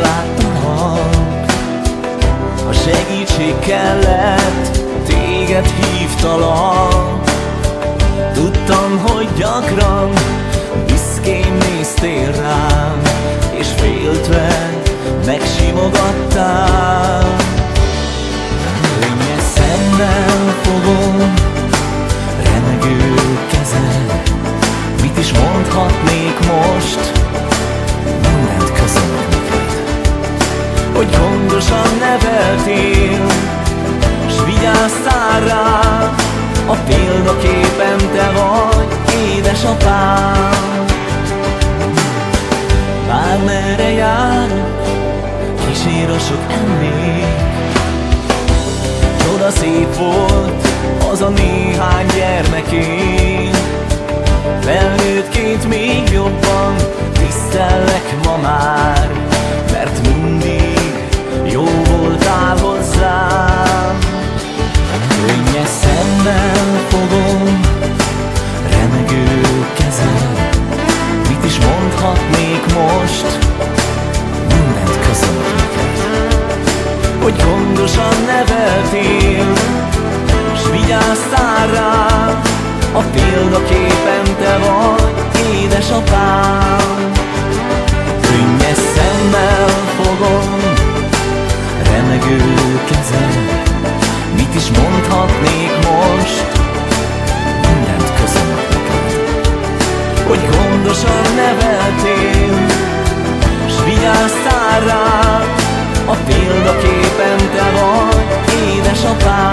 láttalak. A segítség kellett, téged hívtalak. Tudtam, hogy gyakran büszkén néztél rám, és féltve megsimogattál. Könnyes szemmel fogom remegő kezed. Mit is mondhatnék most? Mindent köszönök neked, hogy gondosan neveltél, s vigyáztál rám. A példaképem te vagy, édesapám. Bármerre járok, kísér a sok emlék. Csoda szép volt az a néhány gyermekén. Felnőttként még jobban tisztellek ma már, mert mindig jó voltál hozzám. Könnyes szemmel fogom remegő kezed. Mit is mondhatnék most? Mindent köszönök neked, hogy gondosan neveltél, s vigyáztál rám. A példaképem te vagy, édesapám. Könnyes szemmel fogom remegő kezed. Mit is mondhatnék most? Mindent köszönök neked, hogy gondosan neveltél, s vigyáztál rám. A példaképem te vagy, édesapám.